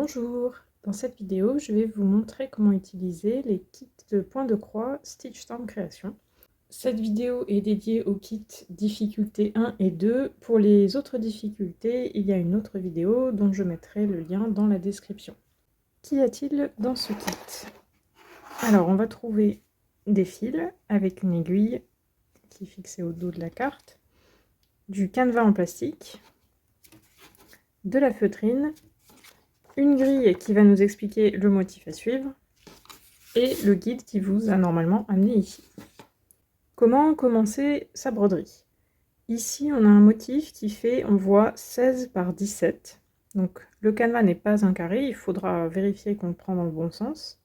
Bonjour, dans cette vidéo je vais vous montrer comment utiliser les kits de points de croix Stitch Storm Création. Cette vidéo est dédiée aux kits difficulté 1 et 2. Pour les autres difficultés, il y a une autre vidéo dont je mettrai le lien dans la description. Qu'y a-t-il dans ce kit? Alors on va trouver des fils avec une aiguille qui est fixée au dos de la carte, du canevas en plastique, de la feutrine, une grille qui va nous expliquer le motif à suivre et le guide qui vous a normalement amené ici. Comment commencer sa broderie? Ici on a un motif qui fait, on voit 16 par 17, donc le canevas n'est pas un carré, il faudra vérifier qu'on le prend dans le bon sens.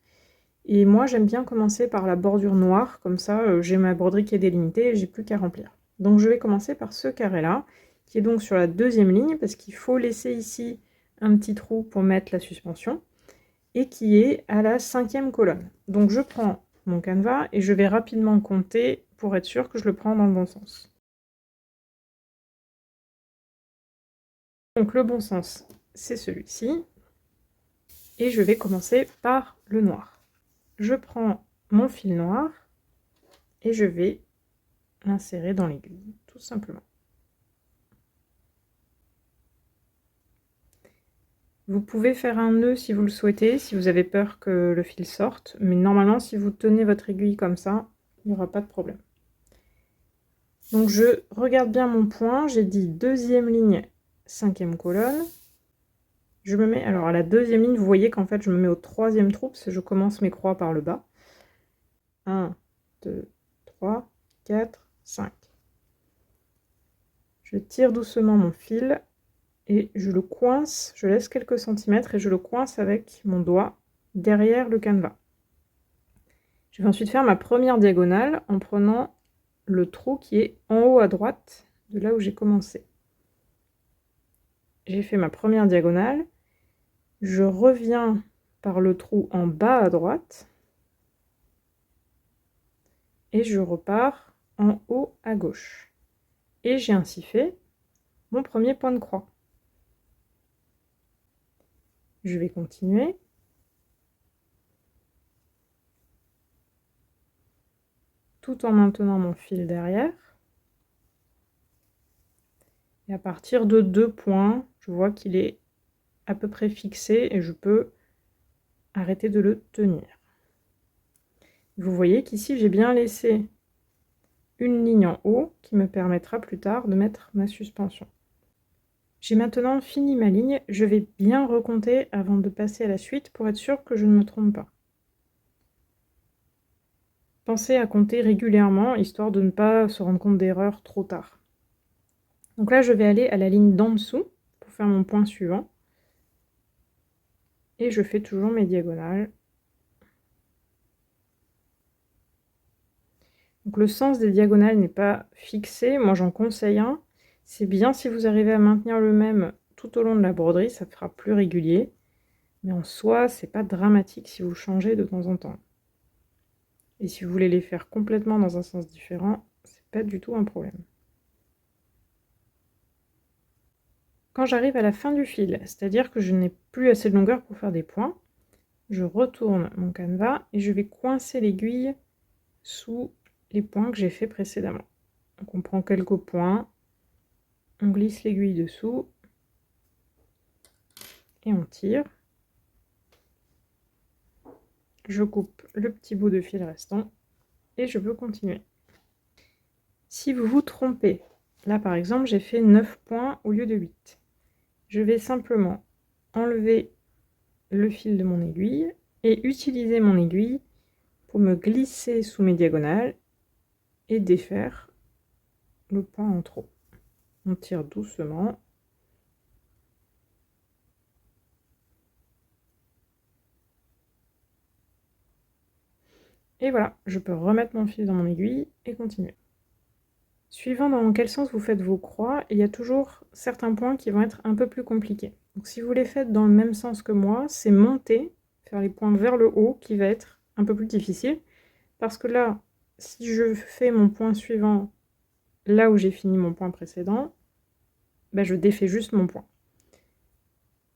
Et moi j'aime bien commencer par la bordure noire, comme ça j'ai ma broderie qui est délimitée et j'ai plus qu'à remplir. Donc je vais commencer par ce carré là, qui est donc sur la deuxième ligne, parce qu'il faut laisser ici un petit trou pour mettre la suspension, et qui est à la 5e colonne. Donc je prends mon canevas et je vais rapidement compter pour être sûr que je le prends dans le bon sens. Donc le bon sens, c'est celui-ci, et je vais commencer par le noir. Je prends mon fil noir et je vais l'insérer dans l'aiguille, tout simplement. Vous pouvez faire un nœud si vous le souhaitez, si vous avez peur que le fil sorte, mais normalement si vous tenez votre aiguille comme ça, il n'y aura pas de problème. Donc je regarde bien mon point, j'ai dit deuxième ligne, 5e colonne. Je me mets, alors à la deuxième ligne, vous voyez qu'en fait je me mets au 3e trou, parce que je commence mes croix par le bas. 1, 2, 3, 4, 5. Je tire doucement mon fil et je le coince, je laisse quelques centimètres et je le coince avec mon doigt derrière le canevas. Je vais ensuite faire ma première diagonale en prenant le trou qui est en haut à droite de là où j'ai commencé. J'ai fait ma première diagonale, je reviens par le trou en bas à droite et je repars en haut à gauche. Et j'ai ainsi fait mon premier point de croix. Je vais continuer. Tout en maintenant mon fil derrière. Et à partir de 2 points, je vois qu'il est à peu près fixé et je peux arrêter de le tenir. Vous voyez qu'ici j'ai bien laissé une ligne en haut qui me permettra plus tard de mettre ma suspension. J'ai maintenant fini ma ligne, je vais bien recompter avant de passer à la suite pour être sûr que je ne me trompe pas. Pensez à compter régulièrement, histoire de ne pas se rendre compte d'erreurs trop tard. Donc là, je vais aller à la ligne d'en dessous pour faire mon point suivant. Et je fais toujours mes diagonales. Donc le sens des diagonales n'est pas fixé, moi j'en conseille un. C'est bien si vous arrivez à maintenir le même tout au long de la broderie, ça fera plus régulier. Mais en soi, c'est pas dramatique si vous changez de temps en temps. Et si vous voulez les faire complètement dans un sens différent, c'est pas du tout un problème. Quand j'arrive à la fin du fil, c'est-à-dire que je n'ai plus assez de longueur pour faire des points, je retourne mon canevas et je vais coincer l'aiguille sous les points que j'ai fait précédemment. Donc on prend quelques points, on glisse l'aiguille dessous et on tire. Je coupe le petit bout de fil restant et je peux continuer. Si vous vous trompez, là par exemple j'ai fait 9 points au lieu de 8. Je vais simplement enlever le fil de mon aiguille et utiliser mon aiguille pour me glisser sous mes diagonales et défaire le point en trop. On tire doucement. Et voilà, je peux remettre mon fil dans mon aiguille et continuer. Suivant dans quel sens vous faites vos croix, il y a toujours certains points qui vont être un peu plus compliqués. Donc si vous les faites dans le même sens que moi, c'est monter, faire les points vers le haut qui va être un peu plus difficile. Parce que là, si je fais mon point suivant là où j'ai fini mon point précédent, ben je défais juste mon point.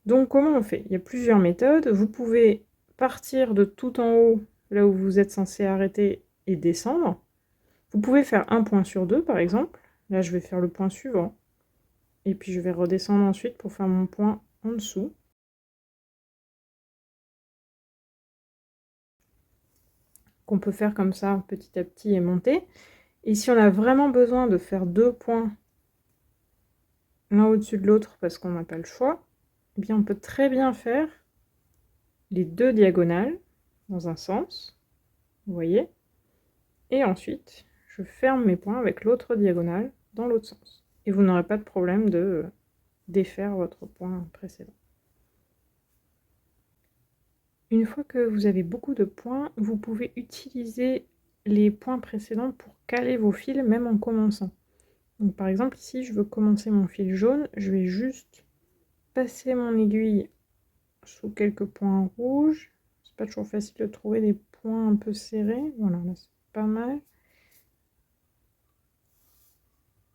Donc comment on fait? Il y a plusieurs méthodes. Vous pouvez partir de tout en haut, là où vous êtes censé arrêter, et descendre. Vous pouvez faire un point sur deux, par exemple. Là, je vais faire le point suivant. Et puis je vais redescendre ensuite pour faire mon point en dessous. Qu'on peut faire comme ça, petit à petit, et monter. Et si on a vraiment besoin de faire deux points l'un au-dessus de l'autre parce qu'on n'a pas le choix, eh bien on peut très bien faire les deux diagonales dans un sens, vous voyez, et ensuite je ferme mes points avec l'autre diagonale dans l'autre sens. Et vous n'aurez pas de problème de défaire votre point précédent. Une fois que vous avez beaucoup de points, vous pouvez utiliser les points précédents pour caler vos fils, même en commençant. Donc par exemple ici, je veux commencer mon fil jaune, je vais juste passer mon aiguille sous quelques points rouges. C'est pas toujours facile de trouver des points un peu serrés. Voilà, là c'est pas mal.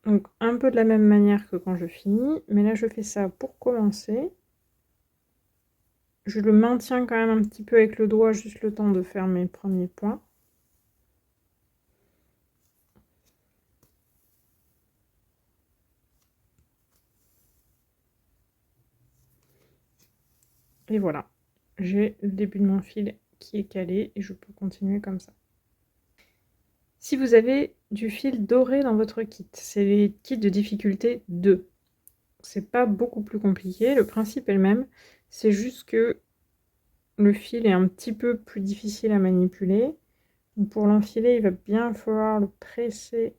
Donc un peu de la même manière que quand je finis, mais là je fais ça pour commencer. Je le maintiens quand même un petit peu avec le doigt, juste le temps de faire mes premiers points. Et voilà, j'ai le début de mon fil qui est calé et je peux continuer comme ça. Si vous avez du fil doré dans votre kit, c'est les kits de difficulté 2. C'est pas beaucoup plus compliqué, le principe est le même, c'est juste que le fil est un petit peu plus difficile à manipuler. Donc pour l'enfiler, il va bien falloir le presser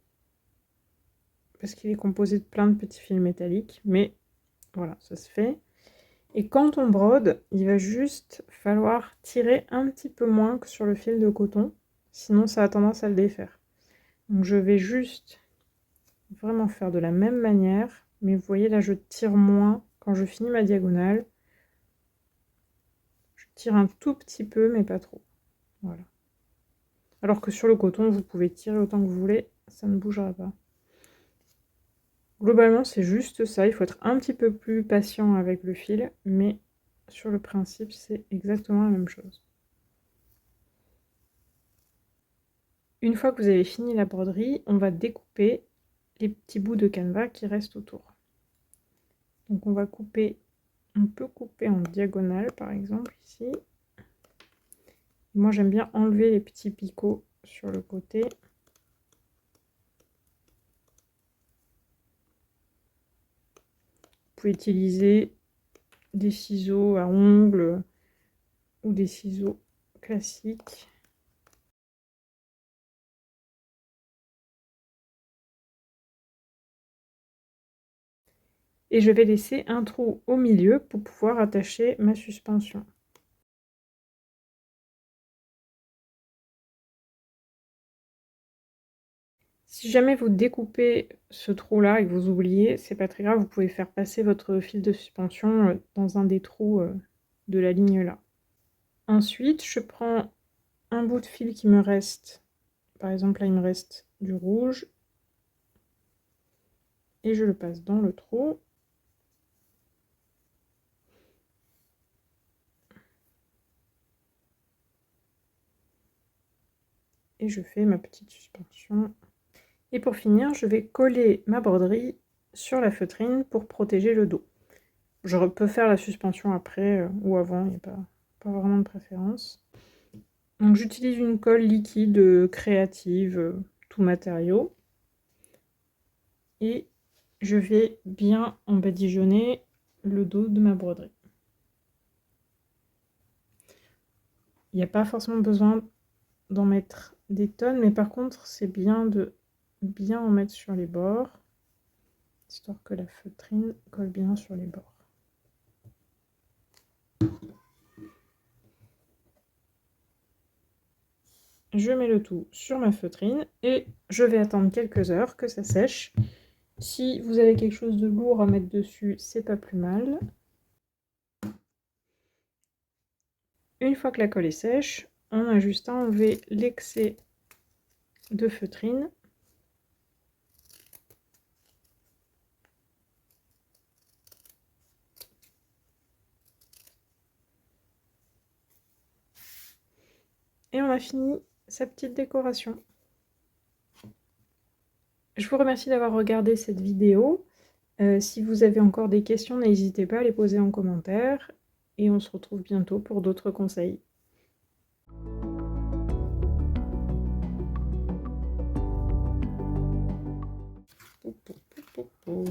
parce qu'il est composé de plein de petits fils métalliques, mais voilà, ça se fait. Et quand on brode, il va juste falloir tirer un petit peu moins que sur le fil de coton, sinon ça a tendance à le défaire. Donc je vais juste vraiment faire de la même manière, mais vous voyez là je tire moins quand je finis ma diagonale. Je tire un tout petit peu, mais pas trop. Voilà. Alors que sur le coton, vous pouvez tirer autant que vous voulez, ça ne bougera pas. Globalement, c'est juste ça, il faut être un petit peu plus patient avec le fil, mais sur le principe, c'est exactement la même chose. Une fois que vous avez fini la broderie, on va découper les petits bouts de canevas qui restent autour. Donc on va couper, on peut couper en diagonale par exemple ici. Moi j'aime bien enlever les petits picots sur le côté. Vous pouvez utiliser des ciseaux à ongles ou des ciseaux classiques. Et je vais laisser un trou au milieu pour pouvoir attacher ma suspension. Si jamais vous découpez ce trou-là et que vous oubliez, c'est pas très grave, vous pouvez faire passer votre fil de suspension dans un des trous de la ligne là. Ensuite, je prends un bout de fil qui me reste, par exemple là il me reste du rouge, et je le passe dans le trou. Et je fais ma petite suspension. Et pour finir, je vais coller ma broderie sur la feutrine pour protéger le dos. Je peux faire la suspension après ou avant, il n'y a pas vraiment de préférence. Donc j'utilise une colle liquide créative, tout matériau. Et je vais bien embadigeonner le dos de ma broderie. Il n'y a pas forcément besoin d'en mettre des tonnes, mais par contre c'est bien de bien en mettre sur les bords, histoire que la feutrine colle bien sur les bords. Je mets le tout sur ma feutrine et je vais attendre quelques heures que ça sèche. Si vous avez quelque chose de lourd à mettre dessus, c'est pas plus mal. Une fois que la colle est sèche, on a juste à enlever l'excès de feutrine. Et on a fini sa petite décoration. Je vous remercie d'avoir regardé cette vidéo. Si vous avez encore des questions, n'hésitez pas à les poser en commentaire. Et on se retrouve bientôt pour d'autres conseils. Pou, pou, pou, pou, pou.